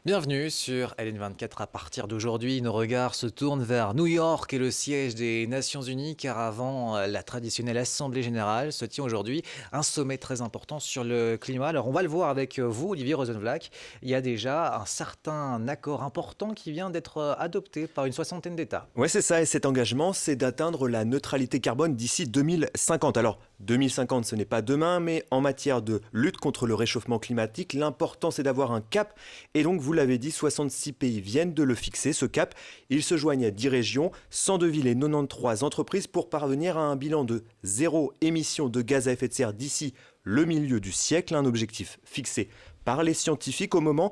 Bienvenue sur LN24. À partir d'aujourd'hui, nos regards se tournent vers New York et le siège des Nations Unies, car avant la traditionnelle Assemblée Générale se tient aujourd'hui un sommet très important sur le climat. Alors on va le voir avec vous, Olivier Rosenvlak. Il y a déjà un certain accord important qui vient d'être adopté par une soixantaine d'États. Ouais, c'est ça, et cet engagement, c'est d'atteindre la neutralité carbone d'ici 2050. Alors, 2050, ce n'est pas demain, mais en matière de lutte contre le réchauffement climatique, l'important, c'est d'avoir un cap. Et donc, vous l'avez dit, 66 pays viennent de le fixer, ce cap. Ils se joignent à 10 régions, 102 villes et 93 entreprises pour parvenir à un bilan de zéro émission de gaz à effet de serre d'ici le milieu du siècle, un objectif fixé par les scientifiques au moment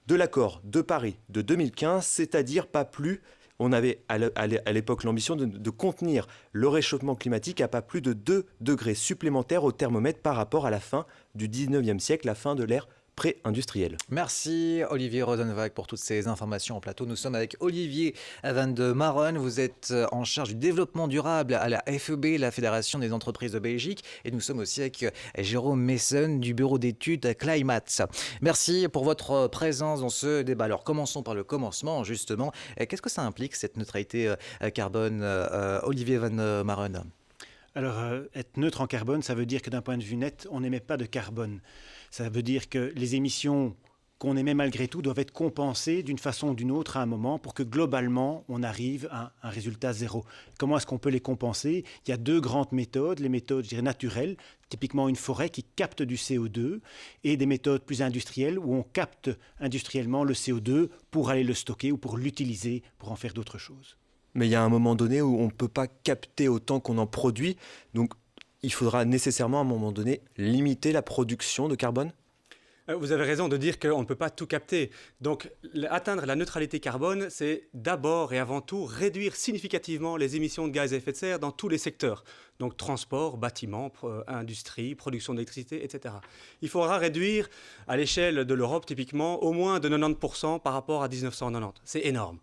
de l'accord de Paris de 2015, c'est-à-dire pas plus. On avait à l'époque l'ambition de contenir le réchauffement climatique à pas plus de 2 degrés supplémentaires au thermomètre par rapport à la fin du 19e siècle, la fin de l'ère pré-industrielle. Merci Olivier Rosenvlak pour toutes ces informations en plateau. Nous sommes avec Olivier Van de Maren. Vous êtes en charge du développement durable à la FEB, la Fédération des entreprises de Belgique. Et nous sommes aussi avec Jérôme Messen du bureau d'études Climate. Merci pour votre présence dans ce débat. Alors commençons par le commencement justement. Qu'est-ce que ça implique cette neutralité carbone, Olivier Van de Maren? Alors, être neutre en carbone, ça veut dire que d'un point de vue net, on n'émet pas de carbone. Ça veut dire que les émissions qu'on émet malgré tout doivent être compensées d'une façon ou d'une autre à un moment pour que globalement, on arrive à un résultat zéro. Comment est-ce qu'on peut les compenser? Il y a deux grandes méthodes, les méthodes, je dirais, naturelles, typiquement une forêt qui capte du CO2, et des méthodes plus industrielles où on capte industriellement le CO2 pour aller le stocker ou pour l'utiliser pour en faire d'autres choses. Mais il y a un moment donné où on ne peut pas capter autant qu'on en produit. Donc, il faudra nécessairement, à un moment donné, limiter la production de carbone. Vous avez raison de dire qu'on ne peut pas tout capter. Donc, atteindre la neutralité carbone, c'est d'abord et avant tout réduire significativement les émissions de gaz à effet de serre dans tous les secteurs. Donc, transport, bâtiment, industrie, production d'électricité, etc. Il faudra réduire, à l'échelle de l'Europe, typiquement, au moins de 90% par rapport à 1990. C'est énorme.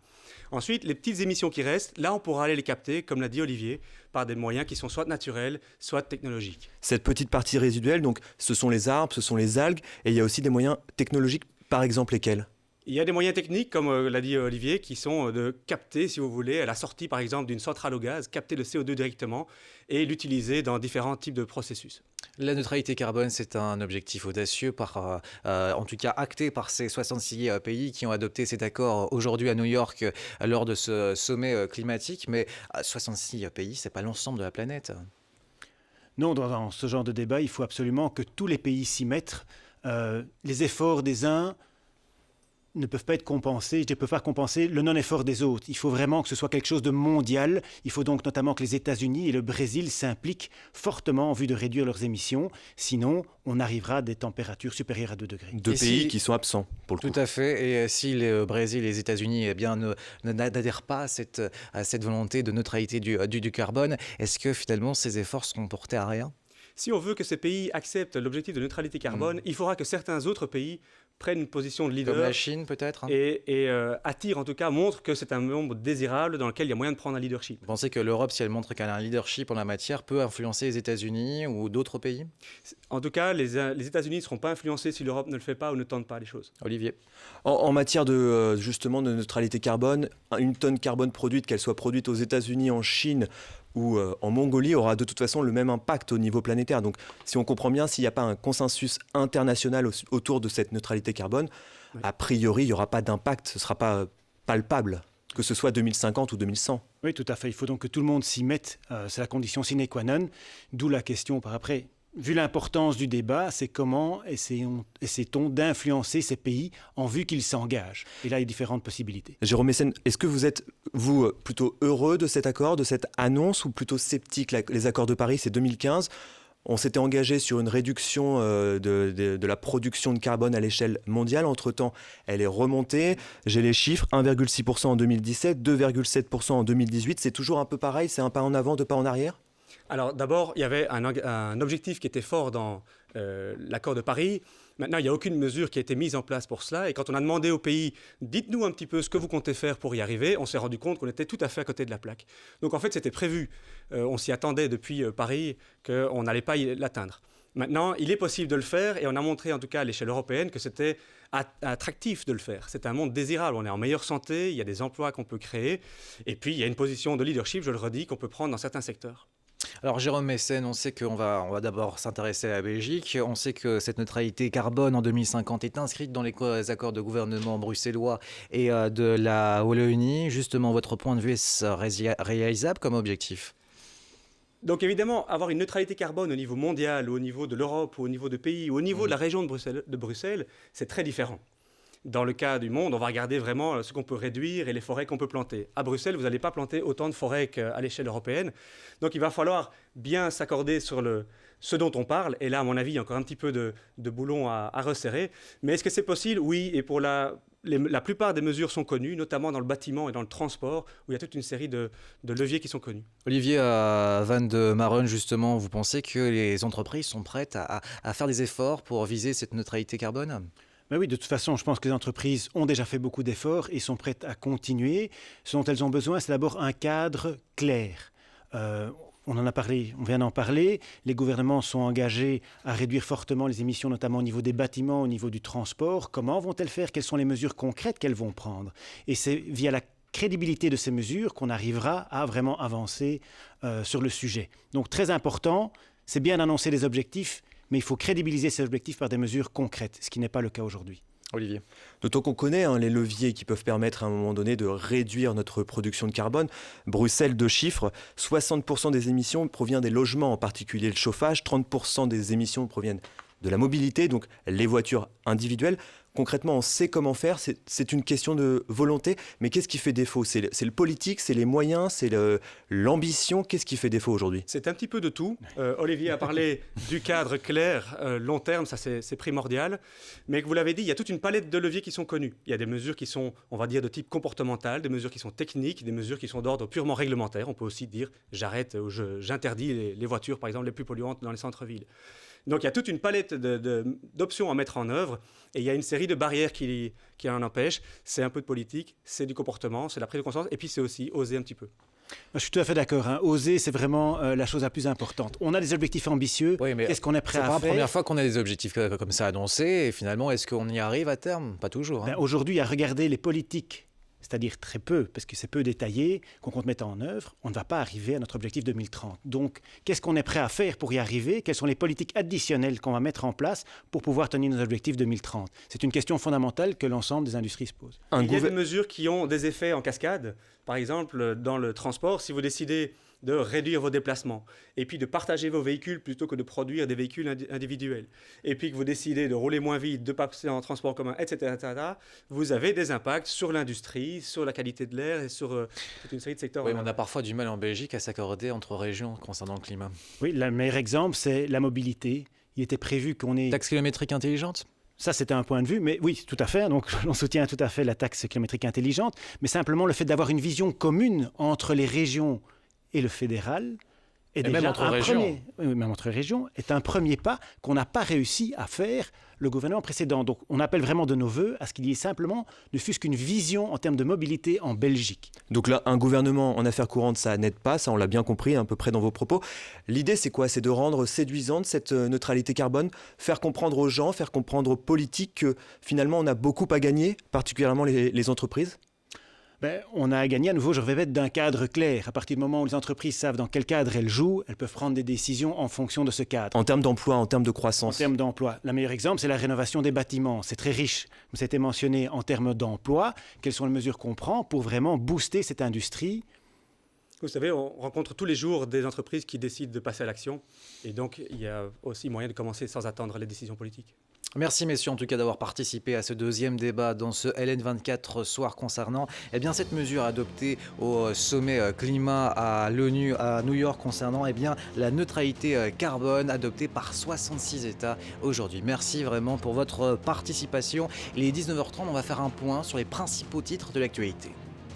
Ensuite, les petites émissions qui restent, là, on pourra aller les capter, comme l'a dit Olivier, par des moyens qui sont soit naturels, soit technologiques. Cette petite partie résiduelle, donc, ce sont les arbres, ce sont les algues, et il y a aussi des moyens technologiques, par exemple lesquels ? Il y a des moyens techniques, comme l'a dit Olivier, qui sont de capter, si vous voulez, à la sortie, par exemple, d'une centrale au gaz, capter le CO2 directement et l'utiliser dans différents types de processus. La neutralité carbone, c'est un objectif audacieux, en tout cas acté par ces 66 pays qui ont adopté cet accord aujourd'hui à New York lors de ce sommet climatique. Mais 66 pays, ce n'est pas l'ensemble de la planète. Non, dans ce genre de débat, il faut absolument que tous les pays s'y mettent. Les efforts des uns ne peuvent pas être compensés, ne peuvent pas compenser le non-effort des autres. Il faut vraiment que ce soit quelque chose de mondial. Il faut donc notamment que les États-Unis et le Brésil s'impliquent fortement en vue de réduire leurs émissions. Sinon, on arrivera à des températures supérieures à 2 degrés. Deux pays qui sont absents, pour le coup. Tout à fait. Et si le Brésil et les États-Unis n'adhèrent pas à cette volonté de neutralité du carbone, est-ce que finalement ces efforts seront portés à rien? Si on veut que ces pays acceptent l'objectif de neutralité carbone, il faudra que certains autres pays prennent une position de leader. Comme la Chine peut-être, hein. Et attirent, en tout cas, montrent que c'est un monde désirable dans lequel il y a moyen de prendre un leadership. Vous pensez que l'Europe, si elle montre qu'elle a un leadership en la matière, peut influencer les États-Unis ou d'autres pays? En tout cas, les États-Unis ne seront pas influencés si l'Europe ne le fait pas ou ne tente pas les choses. Olivier? En matière de, justement, de neutralité carbone, une tonne carbone produite, qu'elle soit produite aux États-Unis, en Chine ou en Mongolie, aura de toute façon le même impact au niveau planétaire. Donc, si on comprend bien, s'il n'y a pas un consensus international autour de cette neutralité carbone, oui, a priori, il n'y aura pas d'impact, ce ne sera pas palpable, que ce soit 2050 ou 2100. Oui, tout à fait. Il faut donc que tout le monde s'y mette. C'est la condition sine qua non. D'où la question par après. Vu l'importance du débat, c'est comment essaie-t-on d'influencer ces pays en vue qu'ils s'engagent. Et là, il y a différentes possibilités. Jérôme Messen, est-ce que vous êtes, vous, plutôt heureux de cet accord, de cette annonce, ou plutôt sceptique? Les accords de Paris, c'est 2015. On s'était engagé sur une réduction de la production de carbone à l'échelle mondiale. Entre-temps, elle est remontée. J'ai les chiffres, 1,6% en 2017, 2,7% en 2018. C'est toujours un peu pareil, c'est un pas en avant, deux pas en arrière? Alors d'abord, il y avait un objectif qui était fort dans l'accord de Paris. Maintenant, il n'y a aucune mesure qui a été mise en place pour cela. Et quand on a demandé aux pays, dites-nous un petit peu ce que vous comptez faire pour y arriver, on s'est rendu compte qu'on était tout à fait à côté de la plaque. Donc en fait, c'était prévu. On s'y attendait depuis Paris qu'on n'allait pas l'atteindre. Maintenant, il est possible de le faire et on a montré en tout cas à l'échelle européenne que c'était attractif de le faire. C'est un monde désirable, on est en meilleure santé, il y a des emplois qu'on peut créer et puis il y a une position de leadership, je le redis, qu'on peut prendre dans certains secteurs. Alors Jérôme Messen, on sait on va d'abord s'intéresser à la Belgique. On sait que cette neutralité carbone en 2050 est inscrite dans les accords de gouvernement bruxellois et de la Wallonie. Justement, votre point de vue, est-ce réalisable comme objectif? Donc évidemment, avoir une neutralité carbone au niveau mondial, ou au niveau de l'Europe, ou au niveau de pays, ou au niveau de la région de Bruxelles, c'est très différent. Dans le cas du monde, on va regarder vraiment ce qu'on peut réduire et les forêts qu'on peut planter. À Bruxelles, vous n'allez pas planter autant de forêts qu'à l'échelle européenne. Donc il va falloir bien s'accorder sur ce dont on parle. Et là, à mon avis, il y a encore un petit peu de boulon à resserrer. Mais est-ce que c'est possible? Oui, et pour la plupart des mesures sont connues, notamment dans le bâtiment et dans le transport, où il y a toute une série de leviers qui sont connus. Olivier Van de Maren, justement, vous pensez que les entreprises sont prêtes à faire des efforts pour viser cette neutralité carbone? Ben oui, de toute façon, je pense que les entreprises ont déjà fait beaucoup d'efforts et sont prêtes à continuer. Ce dont elles ont besoin, c'est d'abord un cadre clair. On en a parlé, on vient d'en parler. Les gouvernements sont engagés à réduire fortement les émissions, notamment au niveau des bâtiments, au niveau du transport. Comment vont-elles faire? Quelles sont les mesures concrètes qu'elles vont prendre? Et c'est via la crédibilité de ces mesures qu'on arrivera à vraiment avancer sur le sujet. Donc très important, c'est bien d'annoncer des objectifs, mais il faut crédibiliser ces objectifs par des mesures concrètes, ce qui n'est pas le cas aujourd'hui. Olivier. D'autant qu'on connaît les leviers qui peuvent permettre à un moment donné de réduire notre production de carbone. Bruxelles, 2 chiffres, 60% des émissions proviennent des logements, en particulier le chauffage, 30% des émissions proviennent de la mobilité, donc les voitures individuelles. Concrètement, on sait comment faire, c'est une question de volonté, mais qu'est-ce qui fait défaut? C'est le politique, c'est les moyens, c'est l'ambition, qu'est-ce qui fait défaut aujourd'hui? C'est un petit peu de tout. Olivier a parlé du cadre clair, long terme, ça c'est primordial, mais vous l'avez dit, il y a toute une palette de leviers qui sont connus. Il y a des mesures qui sont, on va dire, de type comportemental, des mesures qui sont techniques, des mesures qui sont d'ordre purement réglementaire. On peut aussi dire, j'arrête ou j'interdis les voitures, par exemple, les plus polluantes dans les centres-villes. Donc il y a toute une palette d'options à mettre en œuvre et il y a une série de barrières qui en empêchent. C'est un peu de politique, c'est du comportement, c'est la prise de conscience et puis c'est aussi oser un petit peu. Je suis tout à fait d'accord. Oser, c'est vraiment la chose la plus importante. On a des objectifs ambitieux. Oui, mais qu'est-ce qu'on est prêt à c'est faire? pas la première fois qu'on a des objectifs comme ça annoncés. Et finalement, est-ce qu'on y arrive à terme? Pas toujours. Ben, aujourd'hui, à regarder les politiques, c'est-à-dire très peu, parce que c'est peu détaillé, qu'on compte mettre en œuvre, on ne va pas arriver à notre objectif 2030. Donc, qu'est-ce qu'on est prêt à faire pour y arriver? Quelles sont les politiques additionnelles qu'on va mettre en place pour pouvoir tenir nos objectifs 2030? C'est une question fondamentale que l'ensemble des industries se posent. Il y a des mesures qui ont des effets en cascade. Par exemple, dans le transport, si vous décidez de réduire vos déplacements et puis de partager vos véhicules plutôt que de produire des véhicules individuels et puis que vous décidez de rouler moins vite, de passer en transport commun, etc., vous avez des impacts sur l'industrie, sur la qualité de l'air et sur toute une série de secteurs. Oui, mais on a parfois du mal en Belgique à s'accorder entre régions concernant le climat. Oui, le meilleur exemple, c'est la mobilité. Il était prévu qu'on ait... Taxe kilométrique intelligente? Ça, c'était un point de vue, mais oui, tout à fait. Donc, on soutient tout à fait la taxe kilométrique intelligente, mais simplement le fait d'avoir une vision commune entre les régions et le fédéral est déjà même entre régions. Même entre régions, est un premier pas qu'on n'a pas réussi à faire le gouvernement précédent. Donc, on appelle vraiment de nos voeux à ce qu'il y ait simplement, ne fût-ce qu'une vision en termes de mobilité en Belgique. Donc là, un gouvernement en affaires courantes, ça n'aide pas, ça on l'a bien compris à peu près dans vos propos. L'idée, c'est quoi? C'est de rendre séduisante cette neutralité carbone, faire comprendre aux gens, faire comprendre aux politiques que finalement on a beaucoup à gagner, particulièrement les entreprises? Ben, on a à gagner, à nouveau, je répète, d'un cadre clair. À partir du moment où les entreprises savent dans quel cadre elles jouent, elles peuvent prendre des décisions en fonction de ce cadre. En termes d'emploi, en termes de En croissance? termes d'emploi. Le meilleur exemple, c'est la rénovation des bâtiments. C'est très riche. Ça a été mentionné en termes d'emploi. Quelles sont les mesures qu'on prend pour vraiment booster cette industrie? Vous savez, on rencontre tous les jours des entreprises qui décident de passer à l'action. Et donc, il y a aussi moyen de commencer sans attendre les décisions politiques. Merci messieurs en tout cas d'avoir participé à ce deuxième débat dans ce LN24 soir concernant cette mesure adoptée au sommet climat à l'ONU à New York concernant la neutralité carbone adoptée par 66 États aujourd'hui. Merci vraiment pour votre participation. Il est 19h30, on va faire un point sur les principaux titres de l'actualité.